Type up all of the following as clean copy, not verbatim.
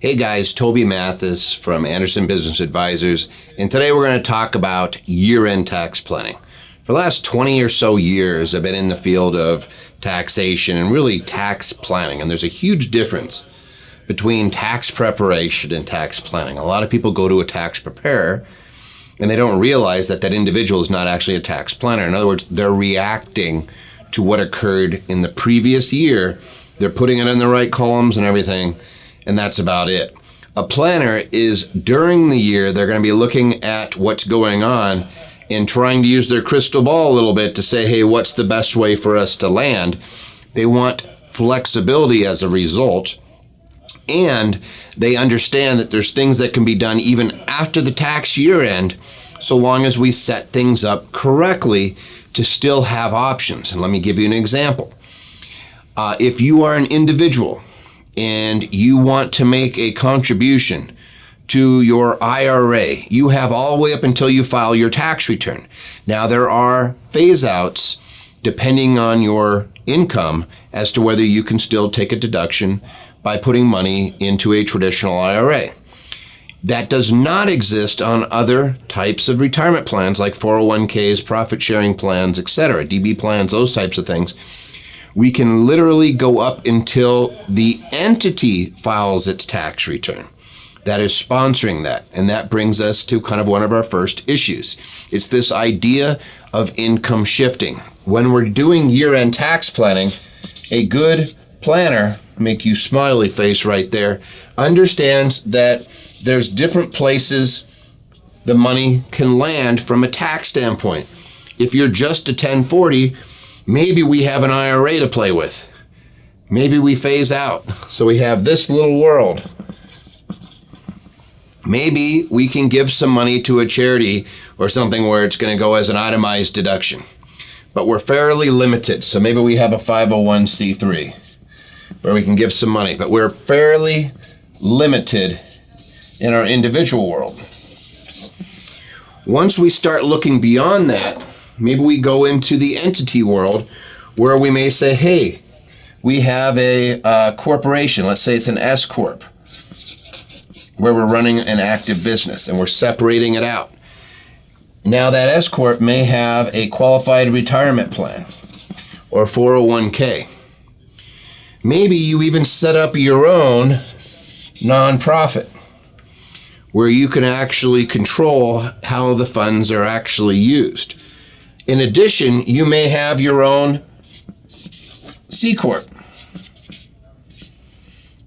Hey guys, Toby Mathis from Anderson Business Advisors, and today we're going to talk about year-end tax planning. For the last 20 or so years, I've been in the field of taxation and really tax planning, and there's a huge difference between tax preparation and tax planning. A lot of people go to a tax preparer and they don't realize that that individual is not actually a tax planner. In other words, they're reacting to what occurred in the previous year. They're putting it in the right columns and everything, and that's about it. A planner is, during the year, they're going to be looking at what's going on and trying to use their crystal ball a little bit to say, hey, what's the best way for us to land? They want flexibility as a result, and they understand that there's things that can be done even after the tax year end, so long as we set things up correctly to still have options. And let me give you an example. If you are an individual and you want to make a contribution to your IRA, you have all the way up until you file your tax return. Now, there are phase outs depending on your income as to whether you can still take a deduction by putting money into a traditional IRA. That does not exist on other types of retirement plans like 401ks, profit sharing plans, etc., DB plans, those types of things. We can literally go up until the entity files its tax return. That is sponsoring that. And that brings us to kind of one of our first issues. It's this idea of income shifting. When we're doing year-end tax planning, a good planner, make you smiley face right there, understands that there's different places the money can land from a tax standpoint. If you're just a 1040, maybe we have an IRA to play with. Maybe we phase out. So we have this little world. Maybe we can give some money to a charity or something where it's going to go as an itemized deduction. But we're fairly limited. So maybe we have a 501c3 where we can give some money. But we're fairly limited in our individual world. Once we start looking beyond that, maybe we go into the entity world where we may say, hey, we have a corporation. Let's say it's an S Corp, where we're running an active business and we're separating it out. Now that S Corp may have a qualified retirement plan or 401k. Maybe you even set up your own nonprofit where you can actually control how the funds are actually used. In addition, you may have your own C Corp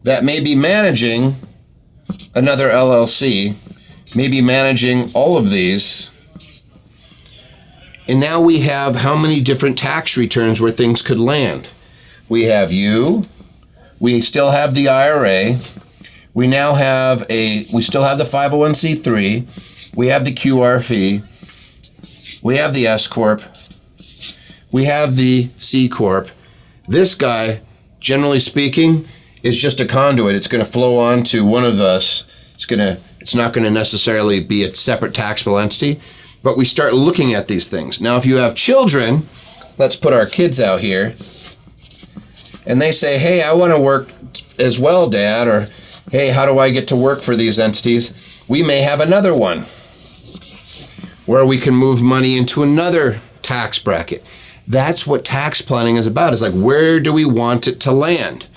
that may be managing another LLC, may be managing all of these. And now we have how many different tax returns where things could land? We have you, we still have the IRA, we now have we still have the 501c3, we have the QRF, we have the S Corp, we have the C Corp. This guy, generally speaking, is just a conduit. It's going to flow on to one of us. It's not going to necessarily be a separate taxable entity, but we start looking at these things. Now, if you have children, let's put our kids out here, and they say, hey, I want to work as well, Dad, or hey, how do I get to work for these entities? We may have another one where we can move money into another tax bracket. That's what tax planning is about. It's like, where do we want it to land?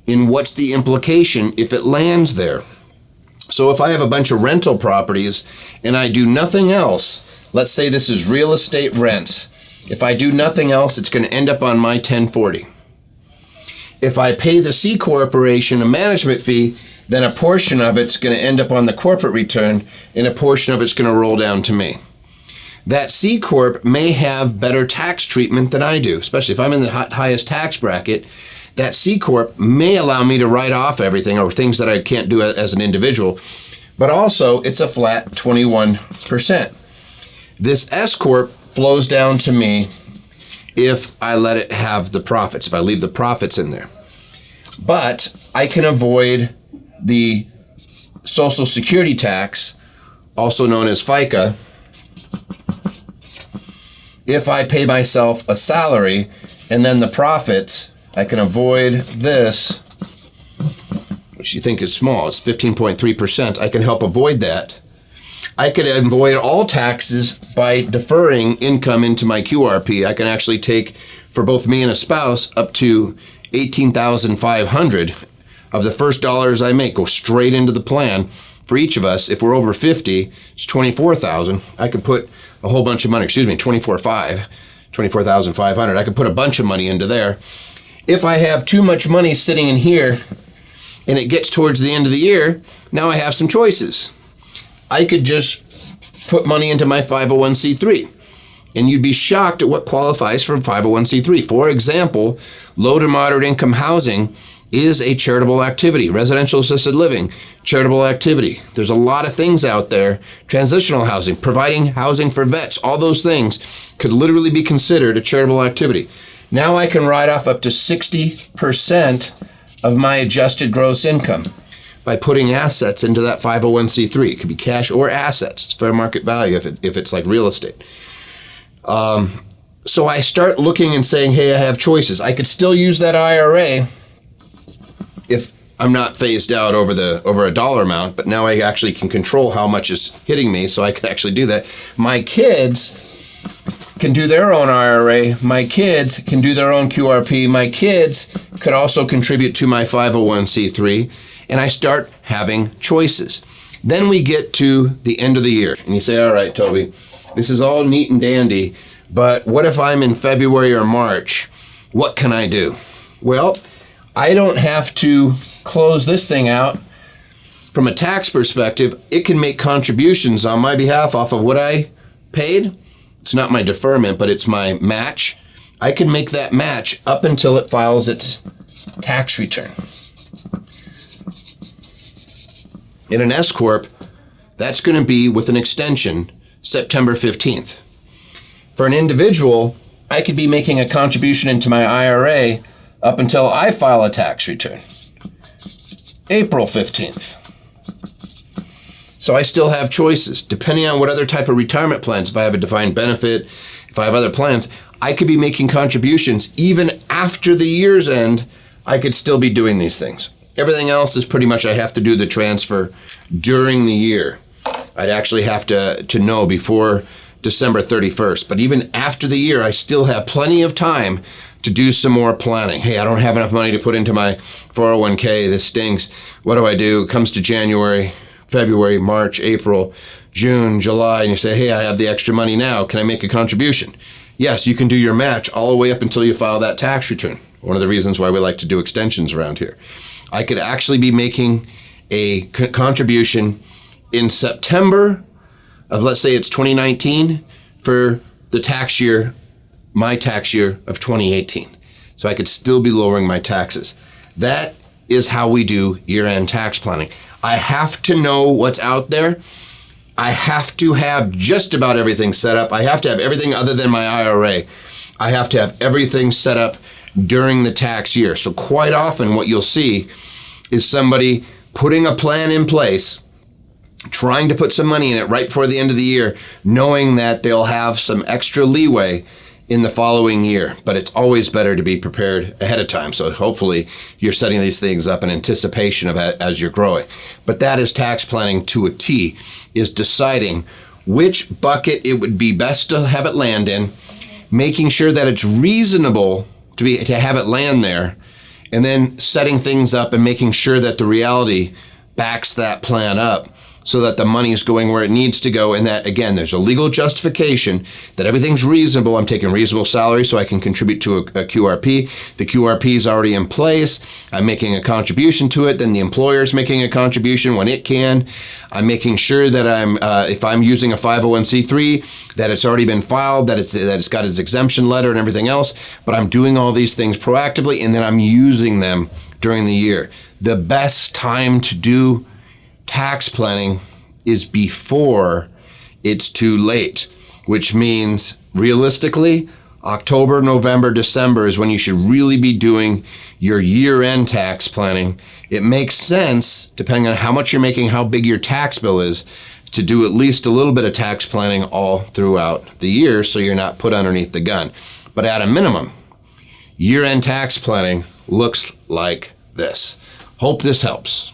And what's the implication if it lands there? So if I have a bunch of rental properties and I do nothing else, let's say this is real estate rents. If I do nothing else, it's going to end up on my 1040. If I pay the C Corporation a management fee, then a portion of it's going to end up on the corporate return and a portion of it's going to roll down to me. That C Corp may have better tax treatment than I do, especially if I'm in the highest tax bracket. That C Corp may allow me to write off everything or things that I can't do as an individual, but also it's a flat 21%. This S Corp flows down to me if I let it have the profits, if I leave the profits in there. But I can avoid the Social Security tax, also known as FICA, if I pay myself a salary and then the profits, I can avoid this, which which you think is small, it's 15.3%. I can help avoid that. I could avoid all taxes by deferring income into my QRP. I can actually take, for both me and a spouse, up to $18,500 of the first dollars I make go straight into the plan. For each of us, if we're over 50, it's $24,000. I could put a whole bunch of money, $24,500. I could put a bunch of money into there. If I have too much money sitting in here and it gets towards the end of the year, now I have some choices. I could just put money into my 501c3, and you'd be shocked at what qualifies for 501c3. For example, low to moderate income housing is a charitable activity. Residential assisted living, charitable activity. There's a lot of things out there. Transitional housing, providing housing for vets, all those things could literally be considered a charitable activity. Now I can write off up to 60% of my adjusted gross income by putting assets into that 501c3. It could be cash or assets. It's fair market value if it's like real estate. So I start looking and saying, hey, I have choices. I could still use that IRA if I'm not phased out over a dollar amount, but now I actually can control how much is hitting me, so I can actually do that. My kids can do their own IRA. My kids can do their own QRP. My kids could also contribute to my 501c3, and I start having choices. Then we get to the end of the year, and you say, all right, Toby, this is all neat and dandy, but what if I'm in February or March? What can I do? Well, I don't have to close this thing out. From a tax perspective, it can make contributions on my behalf off of what I paid. It's not my deferment, but it's my match. I can make that match up until it files its tax return. In an S Corp, that's going to be with an extension September 15th. For an individual, I could be making a contribution into my IRA up until I file a tax return, April 15th. So I still have choices. Depending on what other type of retirement plans, if I have a defined benefit, if I have other plans, I could be making contributions even after the year's end. I could still be doing these things. Everything else is pretty much I have to do the transfer during the year. I'd actually have to know before December 31st. But even after the year, I still have plenty of time to do some more planning. Hey, I don't have enough money to put into my 401k. This stinks. What do I do? It comes to January, February, March, April, June, July, and you say, hey, I have the extra money now. Can I make a contribution? Yes, you can do your match all the way up until you file that tax return. One of the reasons why we like to do extensions around here. I could actually be making a contribution in September of, let's say it's 2019, for the tax year, my tax year of 2018. So I could still be lowering my taxes. That is how we do year-end tax planning. I have to know what's out there. I have to have just about everything set up. I have to have everything other than my IRA. I have to have everything set up during the tax year. So quite often what you'll see is somebody putting a plan in place, trying to put some money in it right before the end of the year, knowing that they'll have some extra leeway in the following year. But it's always better to be prepared ahead of time. So hopefully you're setting these things up in anticipation of it as you're growing. But that is tax planning to a T, is deciding which bucket it would be best to have it land in, making sure that it's reasonable to have it land there, and then setting things up and making sure that the reality backs that plan up so that the money is going where it needs to go, and that, again, there's a legal justification that everything's reasonable. I'm taking reasonable salary so I can contribute to a QRP. The QRP is already in place. I'm making a contribution to it. Then the employer's making a contribution when it can. I'm making sure that if I'm using a 501c3, that it's already been filed, that it's got its exemption letter and everything else. But I'm doing all these things proactively, and then I'm using them during the year. The best time to do tax planning is before it's too late, which means realistically, October, November, December is when you should really be doing your year-end tax planning. It makes sense, depending on how much you're making, how big your tax bill is, to do at least a little bit of tax planning all throughout the year so you're not put underneath the gun. But at a minimum, year-end tax planning looks like this. Hope this helps.